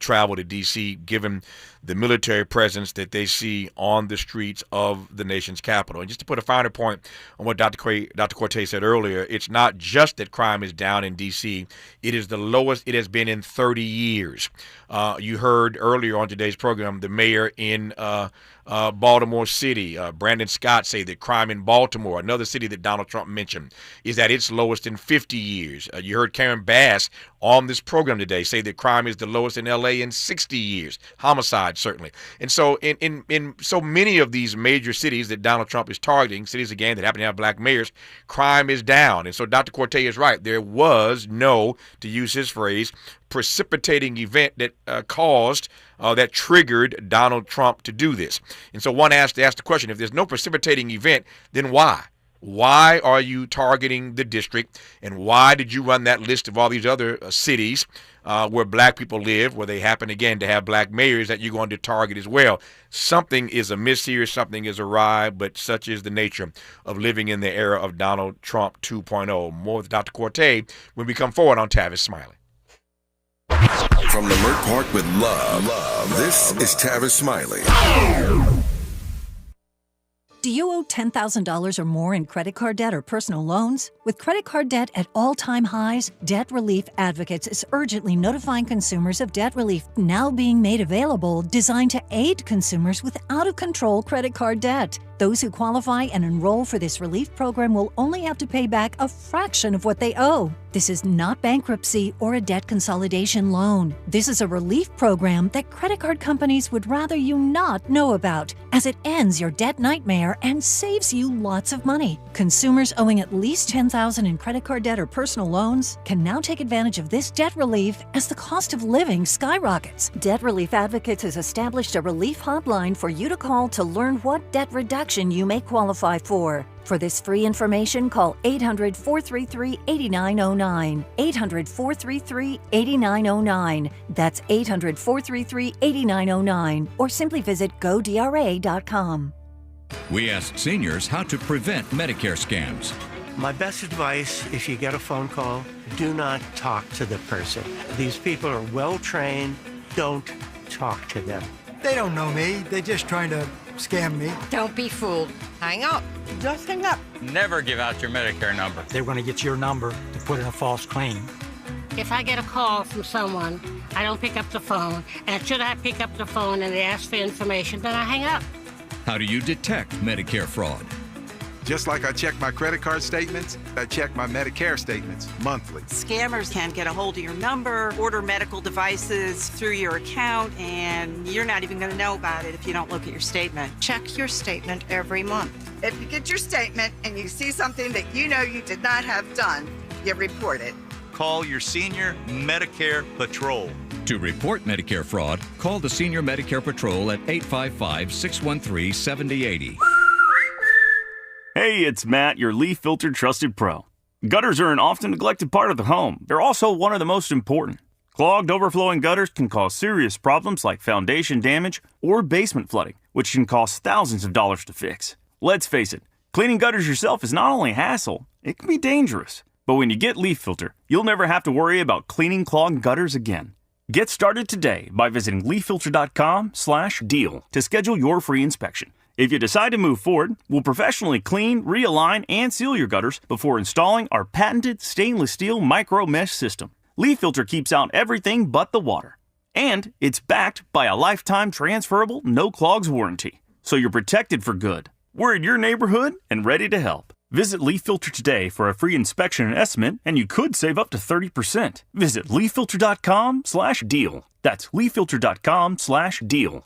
travel to D.C. given the military presence that they see on the streets of the nation's capital. And just to put a finer point on what Dr. Dr. Quartey said earlier, it's not just that crime is down in D.C. It is the lowest it has been in 30 years. You heard earlier on today's program the mayor in Baltimore City, Brandon Scott, say that crime in Baltimore, another city that Donald Trump mentioned, is at its lowest in 50 years. You heard Karen Bass on this program today say that crime is the lowest in L.A. in 60 years. Homicide, certainly. And so in so many of these major cities that Donald Trump is targeting, cities, again, that happen to have black mayors, crime is down. And so Dr. Quartey is right. There was no, to use his phrase, precipitating event that that triggered Donald Trump to do this. And so one has to ask the question, if there's no precipitating event, then why? Why are you targeting the district, and why did you run that list of all these other cities where black people live, where they happen, again, to have black mayors that you're going to target as well? Something is amiss here, something is awry, but such is the nature of living in the era of Donald Trump 2.0. More with Dr. Quartey when we come forward on Tavis Smiley. From Leimert Park with love, this is Tavis Smiley. Do you owe $10,000 or more in credit card debt or personal loans? With credit card debt at all-time highs, Debt Relief Advocates is urgently notifying consumers of debt relief now being made available, designed to aid consumers with out-of-control credit card debt. Those who qualify and enroll for this relief program will only have to pay back a fraction of what they owe. This is not bankruptcy or a debt consolidation loan. This is a relief program that credit card companies would rather you not know about, as it ends your debt nightmare and saves you lots of money. Consumers owing at least $10,000 in credit card debt or personal loans can now take advantage of this debt relief as the cost of living skyrockets. Debt Relief Advocates has established a relief hotline for you to call to learn what debt reduction you may qualify for. For this free information, call 800-433-8909. 800-433-8909. That's 800-433-8909. Or simply visit godra.com. We asked seniors how to prevent Medicare scams. My best advice, if you get a phone call, do not talk to the person. These people are well trained. Don't talk to them. They don't know me. They're just trying to scam me. Don't be fooled. Hang up. Just hang up. Never give out your Medicare number. They're going to get your number to put in a false claim. If I get a call from someone, I don't pick up the phone. And should I pick up the phone and they ask for information, then I hang up. How do you detect Medicare fraud? Just like I check my credit card statements, I check my Medicare statements monthly. Scammers can get a hold of your number, order medical devices through your account, and you're not even going to know about it if you don't look at your statement. Check your statement every month. If you get your statement and you see something that you know you did not have done, you report it. Call your senior Medicare Patrol. To report Medicare fraud, call the Senior Medicare Patrol at 855-613-7080. Hey, it's Matt, your leaf filter trusted pro. Gutters are an often neglected part of the home. They're also one of the most important. Clogged, overflowing gutters can cause serious problems like foundation damage or basement flooding, which can cost thousands of dollars to fix. Let's face it, cleaning gutters yourself is not only a hassle, it can be dangerous. But when you get Leaf Filter, you'll never have to worry about cleaning clogged gutters again. Get started today by visiting leaffilter.com/deal to schedule your free inspection. If you decide to move forward, we'll professionally clean, realign, and seal your gutters before installing our patented stainless steel micro mesh system. Leaf Filter keeps out everything but the water. And it's backed by a lifetime transferable no clogs warranty. So you're protected for good. We're in your neighborhood and ready to help. Visit Leaf Filter today for a free inspection and estimate, and you could save up to 30%. Visit leaffilter.com/deal. That's leaffilter.com/deal.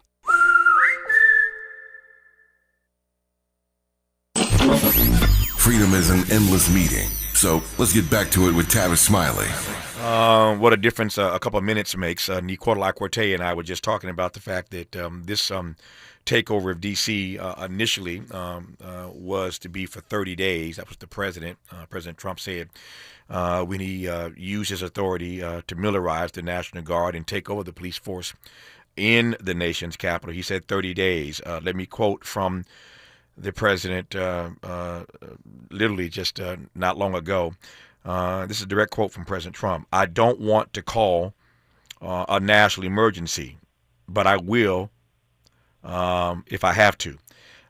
Freedom is an endless meeting. So let's get back to it with Tavis Smiley. What a difference a couple of minutes makes. Nii-Quartelai Quartey and I were just talking about the fact that this takeover of D.C. Initially was to be for 30 days. That was the president. President Trump said when he used his authority to militarize the National Guard and take over the police force in the nation's capital. He said 30 days. Let me quote from the president literally just not long ago. This is a direct quote from President Trump. "I don't want to call a national emergency, but I will if I have to.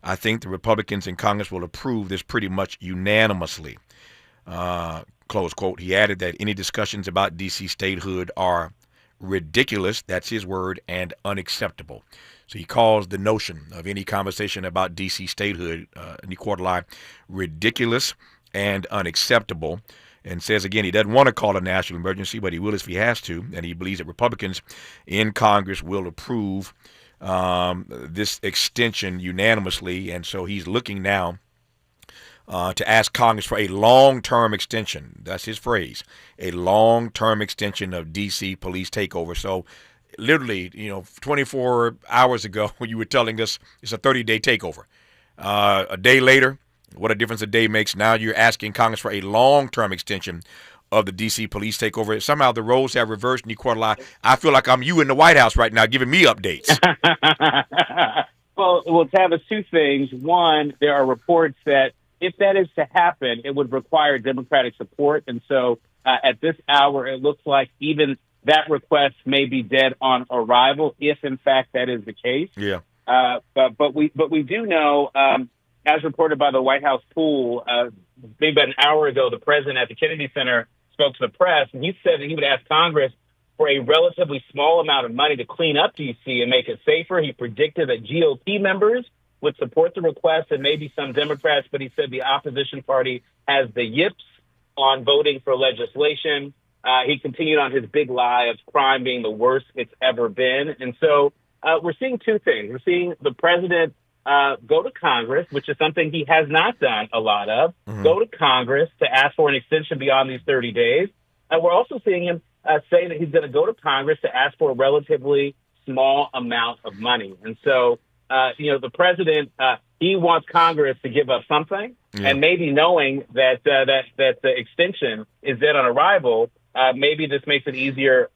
I think the Republicans in Congress will approve this pretty much unanimously. Close quote. He added that any discussions about D.C. statehood are ridiculous, that's his word, and unacceptable. So he calls the notion of any conversation about D.C. statehood, Nii-Quartelai, ridiculous and unacceptable, and says again he doesn't want to call a national emergency, but he will if he has to, and he believes that Republicans in Congress will approve this extension unanimously, and so he's looking now to ask Congress for a long-term extension. That's his phrase, a long-term extension of D.C. police takeover. So literally, 24 hours ago when you were telling us it's a 30-day takeover. A day later, what a difference a day makes. Now you're asking Congress for a long-term extension of the D.C. police takeover. Somehow the roles have reversed, Nii-Quartelai. I feel like I'm you in the White House right now giving me updates. Well, Tavis, two things. One, there are reports that if that is to happen, it would require Democratic support. And so at this hour, it looks like even that request may be dead on arrival, if in fact that is the case. Yeah. But we do know, as reported by the White House pool, maybe about an hour ago, the president at the Kennedy Center spoke to the press, and he said that he would ask Congress for a relatively small amount of money to clean up D.C. and make it safer. He predicted that GOP members would support the request and maybe some Democrats, but he said the opposition party has the yips on voting for legislation. He continued on his big lie of crime being the worst it's ever been. And so we're seeing two things. We're seeing the president go to Congress, which is something he has not done a lot of, go to Congress to ask for an extension beyond these 30 days. And we're also seeing him say that he's going to go to Congress to ask for a relatively small amount of money. And so, the president, he wants Congress to give up something, and maybe knowing that the extension is dead on arrival, maybe this makes it easier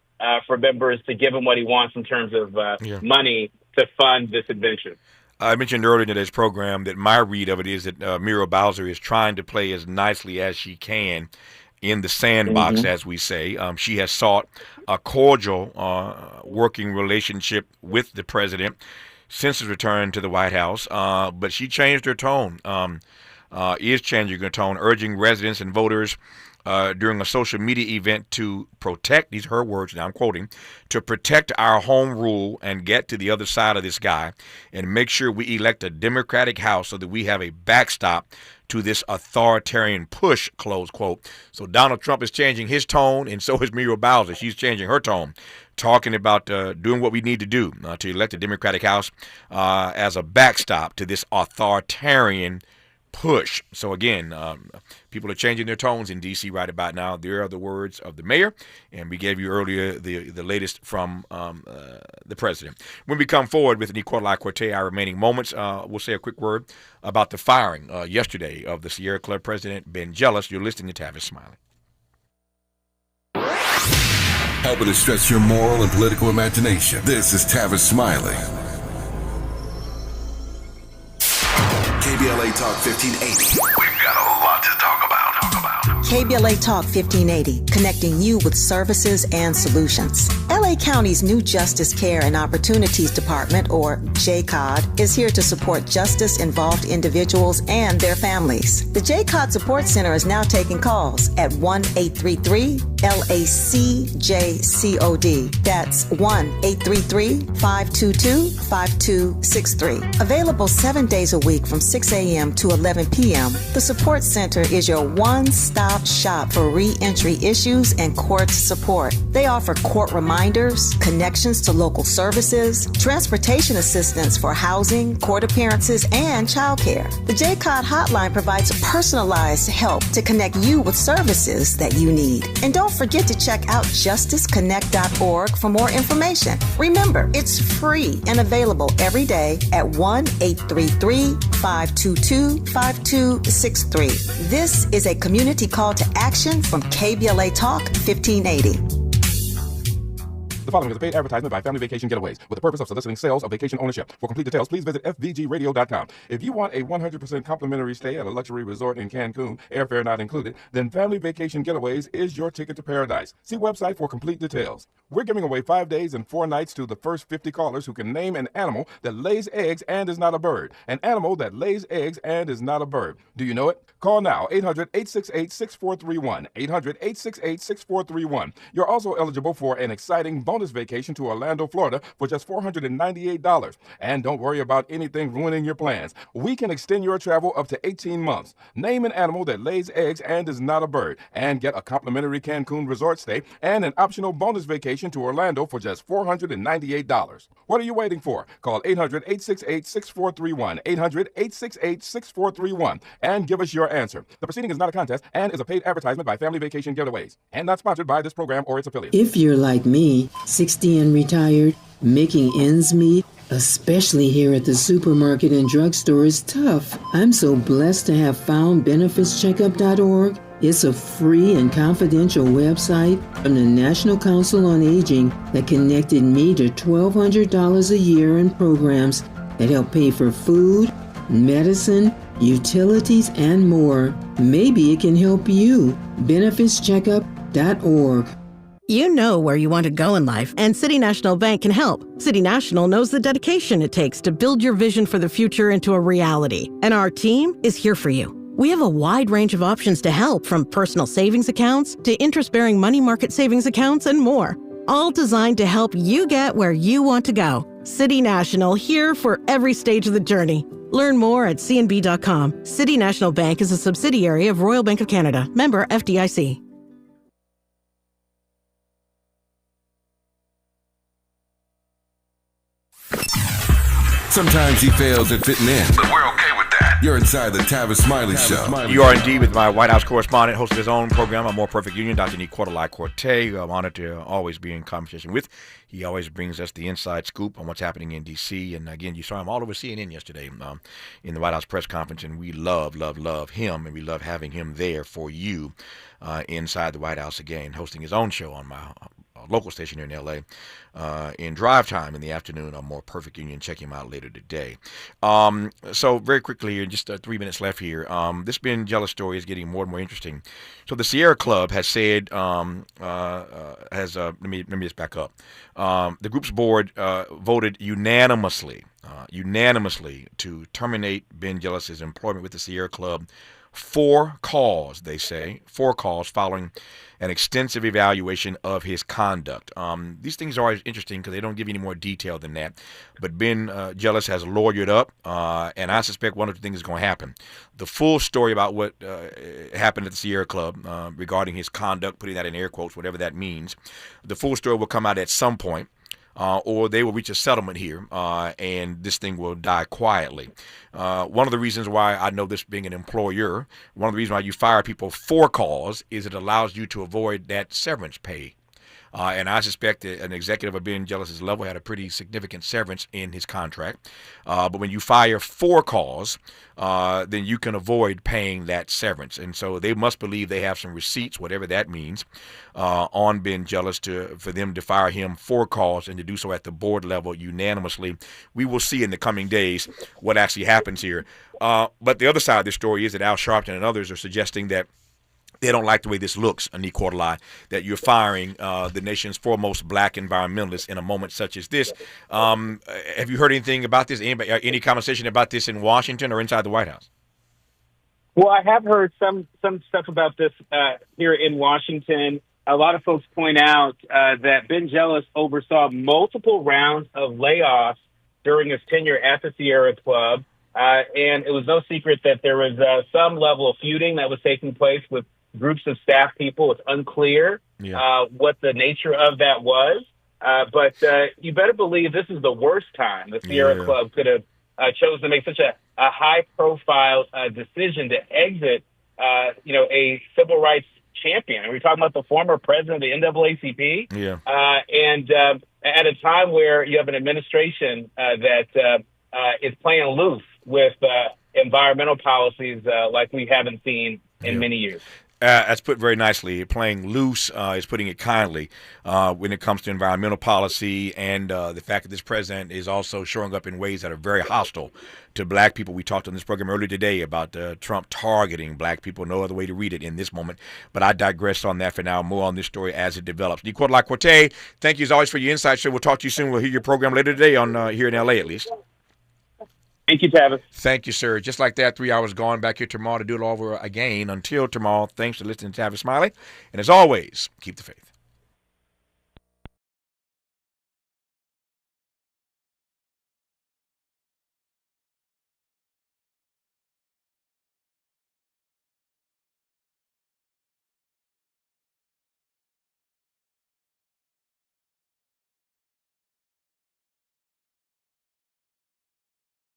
for members to give him what he wants in terms of money to fund this adventure. I mentioned earlier in today's program that my read of it is that Muriel Bowser is trying to play as nicely as she can in the sandbox, as we say. She has sought a cordial working relationship with the president since his return to the White House, but she changed her tone, is changing her tone, urging residents and voters during a social media event to protect, these are her words now, I'm quoting, to protect our home rule and get to the other side of this guy and make sure we elect a Democratic House so that we have a backstop to this authoritarian push, close quote. So Donald Trump is changing his tone, and so is Muriel Bowser. She's changing her tone, talking about doing what we need to do to elect a Democratic House as a backstop to this authoritarian push. So again, people are changing their tones in D.C. right about now. There are the words of the mayor, and we gave you earlier the latest from the president. When we come forward with Nii-Quartelai Quartey, our remaining moments, we'll say a quick word about the firing yesterday of the Sierra Club president, Ben Jealous. You're listening to Tavis Smiley. Helping to stretch your moral and political imagination. This is Tavis Smiley. KBLA Talk 1580. We've got a lot to talk about. KBLA Talk 1580, connecting you with services and solutions. LA County's new Justice Care and Opportunities Department, or JCOD, is here to support justice-involved individuals and their families. The JCOD Support Center is now taking calls at 1-833-LACJCOD. That's 1-833-522-5263. Available 7 days a week from 6 a.m. to 11 p.m., the Support Center is your one-stop shop for re-entry issues and court support. They offer court reminders, connections to local services, transportation assistance for housing, court appearances, and childcare. The JCOD hotline provides personalized help to connect you with services that you need. And don't forget to check out justiceconnect.org for more information. Remember, it's free and available every day at 1-833-522-5263. This is a community call to action from KBLA Talk 1580. The following is a paid advertisement by Family Vacation Getaways with the purpose of soliciting sales of vacation ownership. For complete details, please visit fvgradio.com. If you want a 100% complimentary stay at a luxury resort in Cancun, airfare not included, then Family Vacation Getaways is your ticket to paradise. See website for complete details. We're giving away 5 days and 4 nights to the first 50 callers who can name an animal that lays eggs and is not a bird. An animal that lays eggs and is not a bird. Do you know it? Call now, 800-868-6431. 800-868-6431. You're also eligible for an exciting bonus vacation to Orlando, Florida for just $498. And don't worry about anything ruining your plans. We can extend your travel up to 18 months. Name an animal that lays eggs and is not a bird, and get a complimentary Cancun resort stay and an optional bonus vacation to Orlando for just $498. What are you waiting for? Call 800-868-6431. 800-868-6431 and give us your answer. The proceeding is not a contest and is a paid advertisement by Family Vacation Getaways and not sponsored by this program or its affiliates. If you're like me, 60 and retired, making ends meet, especially here at the supermarket and drugstore, is tough. I'm so blessed to have found benefitscheckup.org. It's a free and confidential website from the National Council on Aging that connected me to $1,200 a year in programs that help pay for food, medicine, utilities, and more. Maybe it can help you. benefitscheckup.org. You know where you want to go in life, and City National Bank can help. City National knows the dedication it takes to build your vision for the future into a reality, and our team is here for you. We have a wide range of options to help, from personal savings accounts to interest-bearing money market savings accounts and more, all designed to help you get where you want to go. City National, here for every stage of the journey. Learn more at cnb.com. City National Bank is a subsidiary of Royal Bank of Canada, member FDIC. Sometimes he fails at fitting in, but we're okay with that. You're inside the Tavis Smiley Show. You are indeed with my White House correspondent, host of his own program, A More Perfect Union, Dr. Nii-Quartelai Quartey. I'm honored to always be in conversation with. He always brings us the inside scoop on what's happening in D.C. And again, you saw him all over CNN yesterday in the White House press conference, and we love him, and we love having him there for you inside the White House again, hosting his own show on my local station here in L.A. In drive time in the afternoon on More Perfect Union. Check him out later today. So very quickly here, just 3 minutes left here. This Ben Jealous story is getting more and more interesting. So the Sierra Club has said, let me just back up. The group's board voted unanimously to terminate Ben Jealous's employment with the Sierra Club for cause following an extensive evaluation of his conduct. These things are always interesting because they don't give you any more detail than that. But Ben Jealous has lawyered up, and I suspect one of the things is going to happen. The full story about what happened at the Sierra Club regarding his conduct, putting that in air quotes, whatever that means, the full story will come out at some point. Or they will reach a settlement here, and this thing will die quietly. One of the reasons why I know this being an employer, one of the reasons why you fire people for cause is it allows you to avoid that severance pay. And I suspect that an executive of Ben Jealous's level had a pretty significant severance in his contract. But when you fire for cause, then you can avoid paying that severance. And so they must believe they have some receipts, whatever that means, on Ben Jealous for them to fire him for cause and to do so at the board level unanimously. We will see in the coming days what actually happens here. But the other side of the story is that Al Sharpton and others are suggesting that they don't like the way this looks, Nii-Quartelai, that you're firing the nation's foremost black environmentalists in a moment such as this. Have you heard anything about this? Any conversation about this in Washington or inside the White House? Well, I have heard some stuff about this here in Washington. A lot of folks point out that Ben Jealous oversaw multiple rounds of layoffs during his tenure at the Sierra Club. And it was no secret that there was some level of feuding that was taking place with groups of staff people. It's unclear what the nature of that was. But you better believe this is the worst time the Sierra Club could have chosen to make such a high-profile decision to exit, a civil rights champion. And we're talking about the former president of the NAACP. And at a time where you have an administration that is playing loose with environmental policies like we haven't seen in many years. That's put very nicely. Playing loose is putting it kindly when it comes to environmental policy and the fact that this president is also showing up in ways that are very hostile to black people. We talked on this program earlier today about Trump targeting black people. No other way to read it in this moment. But I digress on that for now. More on this story as it develops. Nii-Quartelai Quartey, thank you as always for your insights. So we'll talk to you soon. We'll hear your program later today on here in L.A. at least. Thank you, Tavis. Thank you, sir. Just like that, 3 hours gone. Back here tomorrow to do it all over again. Until tomorrow, thanks for listening to Tavis Smiley. And as always, keep the faith.